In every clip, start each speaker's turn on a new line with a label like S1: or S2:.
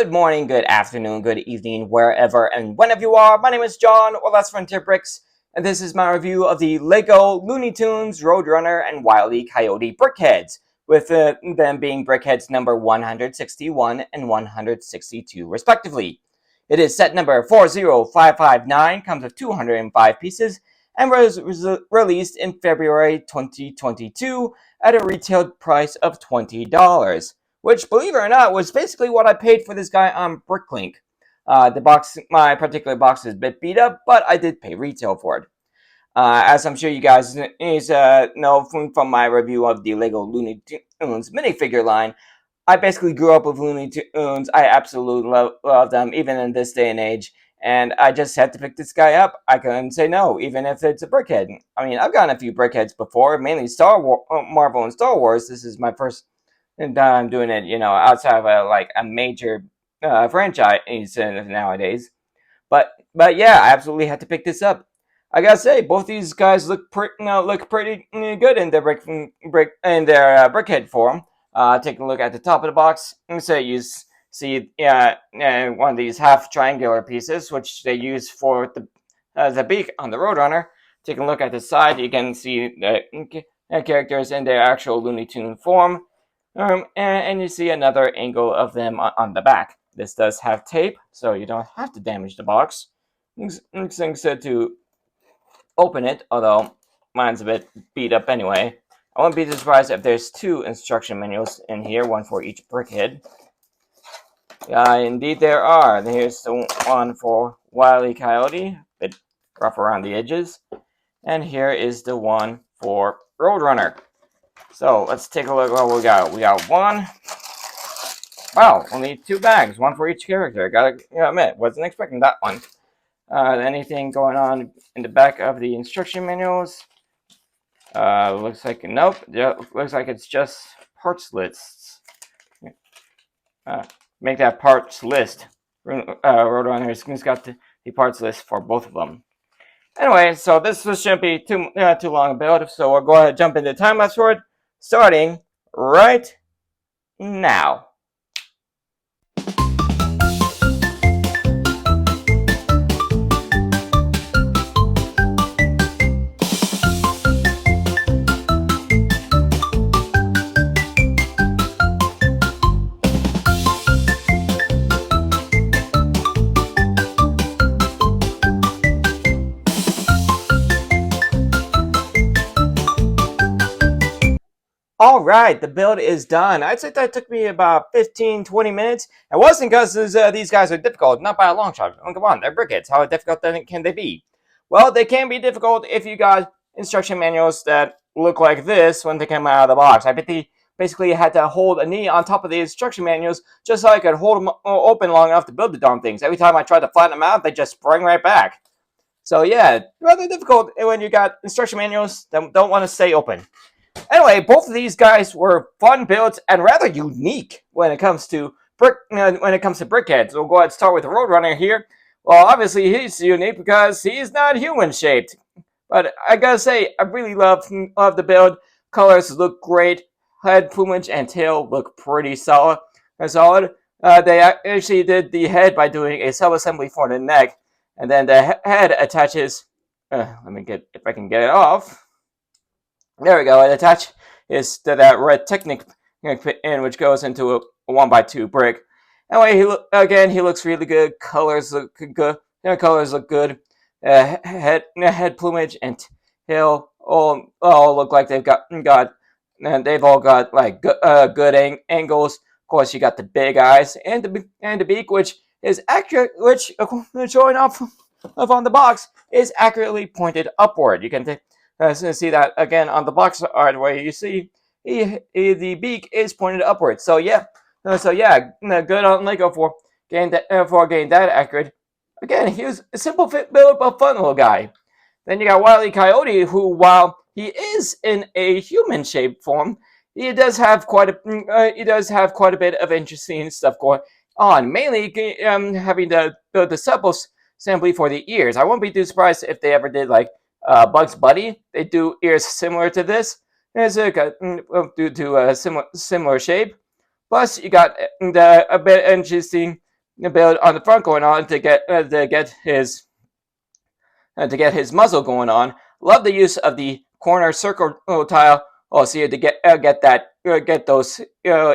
S1: Good morning, good afternoon, good evening, wherever and whenever you are. My name is John, or Let's Frontier Bricks, and this is my review of the LEGO Looney Tunes Roadrunner and Wile Coyote Brickheadz, with them being Brickheadz number 161 and 162, respectively. It is set number 40559, comes with 205 pieces, and was released in February 2022 at a retail price of $20. Which, believe it or not, was basically what I paid for this guy on Bricklink. My particular box is a bit beat up, but I did pay retail for it. As I'm sure you guys know from my review of the LEGO Looney Tunes minifigure line, I basically grew up with Looney Tunes. I absolutely love them, even in this day and age. And I just had to pick this guy up. I couldn't say no, even if it's a Brickhead. I mean, I've gotten a few Brickheads before, mainly Marvel and Star Wars. This is my first and I'm doing it, outside of a major franchise nowadays. But yeah, I absolutely had to pick this up. I gotta say, both these guys look pretty good in their brickhead form. Take a look at the top of the box. So you see one of these half triangular pieces, which they use for the beak on the Roadrunner. Take a look at the side. You can see the characters in their actual Looney Tune form. And you see another angle of them on the back. This does have tape, so you don't have to damage the box. Things said to open it, although mine's a bit beat up anyway. I won't be surprised if there's two instruction manuals in here, one for each brickhead. Indeed there are. Here's the one for Wile Coyote, a bit rough around the edges. And here is the one for Roadrunner. So let's take a look at what we got. We got one. Wow, only two bags, one for each character. Gotta admit, wasn't expecting that one. Anything going on in the back of the instruction manuals? Looks like nope. Yeah, looks like it's just parts lists. Make that parts list. Roadrunner's got the parts list for both of them. Anyway, so this shouldn't be too long a build. So we'll go ahead and jump into time lapse for it, starting right now. Alright, the build is done. I'd say that took me about 15-20 minutes. It wasn't because these guys are difficult, not by a long shot. Oh, come on, they're Brickheadz. How difficult can they be? Well, they can be difficult if you got instruction manuals that look like this when they come out of the box. I bet they basically had to hold a knee on top of the instruction manuals just so I could hold them open long enough to build the darn things. Every time I tried to flatten them out, they just sprang right back. So yeah, rather difficult when you got instruction manuals that don't want to stay open. Anyway, both of these guys were fun builds and rather unique when it comes to Brickheadz. We'll go ahead and start with the Roadrunner here. Well, obviously he's unique because he's not human shaped. But I gotta say, I really love the build. Colors look great. Head, plumage, and tail look pretty solid. They actually did the head by doing a sub-assembly for the neck, and then the head attaches. Let me get if I can get it off. There we go. It attaches to that red Technic pin, which goes into a 1x2 brick. Anyway, he looks really good. Colors look good. Colors look good. Head plumage and tail all look like they've all got like good angles. Of course, you got the big eyes and the beak, which is accurate. Which showing up on the box is accurately pointed upward. You can see that again on the box art where you see the beak is pointed upward. So yeah, good on Lego for getting that accurate. Again, he was a simple fit build but fun little guy. Then you got Wile Coyote, who while he is in a human shaped form, he does have quite a bit of interesting stuff going on. Mainly having to build the sub-assembly for the ears. I won't be too surprised if they ever did like Bugs Bunny. They do ears similar to this, due to a similar shape. Plus, you got a bit interesting build on the front going on to get his muzzle going on. Love the use of the corner circle tile also to get those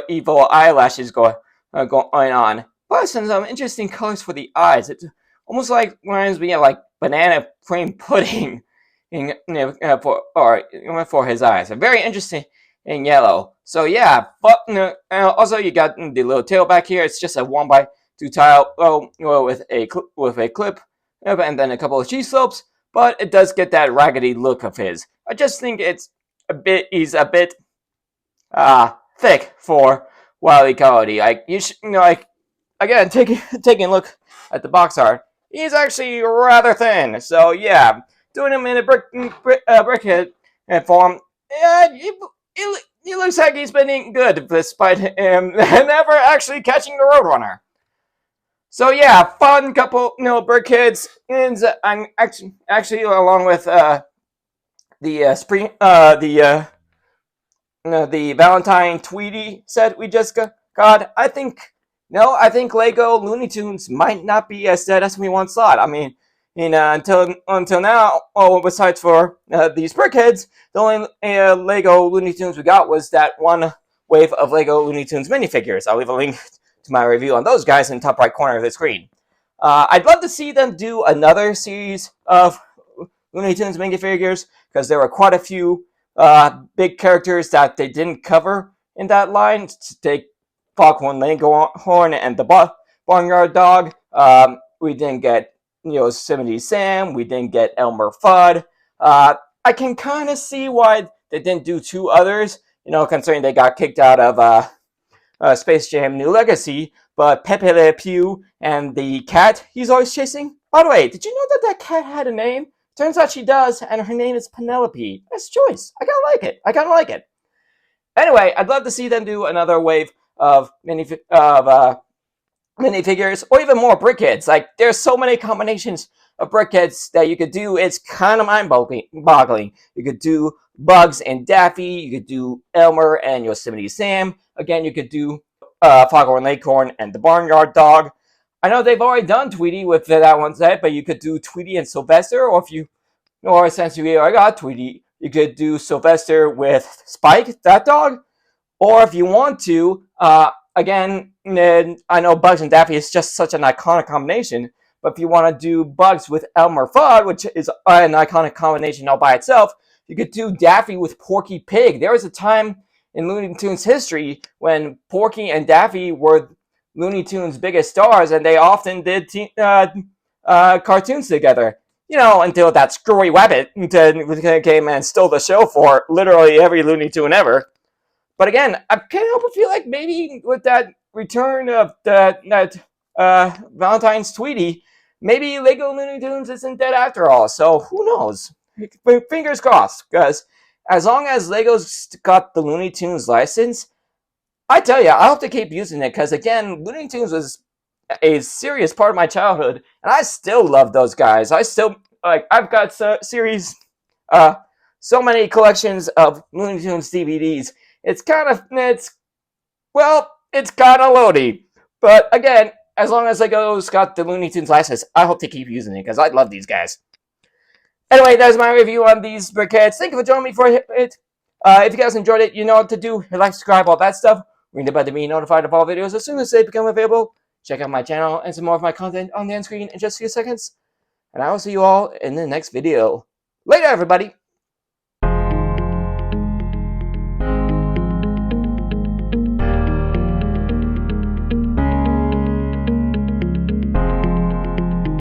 S1: evil eyelashes going on. Plus, some interesting colors for the eyes. It almost like reminds me of like banana cream pudding for his eyes. Very interesting in yellow. So yeah, but also you got the little tail back here. It's just a 1x2 tile with a clip and then a couple of cheese slopes, but it does get that raggedy look of his. I just think he's a bit thick for Wile E. Coyote. Like again, taking a look at the box art, he's actually rather thin. So yeah, doing him in a brickhead form, yeah, he looks like he's been eating good despite him never actually catching the Roadrunner. So yeah, fun couple, Brickheadz, and I'm actually along with the Valentine Tweety set we just got. I think Lego Looney Tunes might not be as dead as we once thought. I mean, until now, besides for these Brickheadz, the only Lego Looney Tunes we got was that one wave of Lego Looney Tunes minifigures. I'll leave a link to my review on those guys in the top right corner of the screen. I'd love to see them do another series of Looney Tunes minifigures because there were quite a few big characters that they didn't cover in that line. Take Foghorn Leghorn and the Barnyard Dog. We didn't get Yosemite Sam. We didn't get Elmer Fudd. I can kind of see why they didn't do two others. Considering they got kicked out of Space Jam New Legacy, but Pepe Le Pew and the cat he's always chasing. By the way, did you know that cat had a name? Turns out she does, and her name is Penelope. Nice choice. I kind of like it. Anyway, I'd love to see them do another wave of minifigures, or even more Brickheadz. Like, there's so many combinations of Brickheadz that you could do. It's kind of mind-boggling. You could do Bugs and Daffy. You could do Elmer and Yosemite Sam. Again, you could do Foghorn Leghorn and the Barnyard Dog. I know they've already done Tweety with that one set, but you could do Tweety and Sylvester, or since you already got Tweety, you could do Sylvester with Spike, that dog. Or if you want to, again, I know Bugs and Daffy is just such an iconic combination, but if you want to do Bugs with Elmer Fudd, which is an iconic combination all by itself, you could do Daffy with Porky Pig. There was a time in Looney Tunes history when Porky and Daffy were Looney Tunes' biggest stars, and they often did cartoons together. Until that screwy rabbit came and stole the show for literally every Looney Tune ever. But again, I can't help but feel like maybe with that return of that Valentine's Tweety, maybe Lego Looney Tunes isn't dead after all. So who knows? Fingers crossed, because as long as Lego's got the Looney Tunes license, I tell you, I hope to keep using it, because again, Looney Tunes was a serious part of my childhood, and I still love those guys. I've got so many collections of Looney Tunes DVDs. It's kind of loady. But again, as long as Lego's got the Looney Tunes license, I hope to keep using it, because I love these guys. Anyway, that's my review on these Brickheadz. Thank you for joining me for it. If you guys enjoyed it, you know what to do. Like, subscribe, all that stuff. Ring the bell to be notified of all videos as soon as they become available. Check out my channel and some more of my content on the end screen in just a few seconds. And I will see you all in the next video. Later, everybody!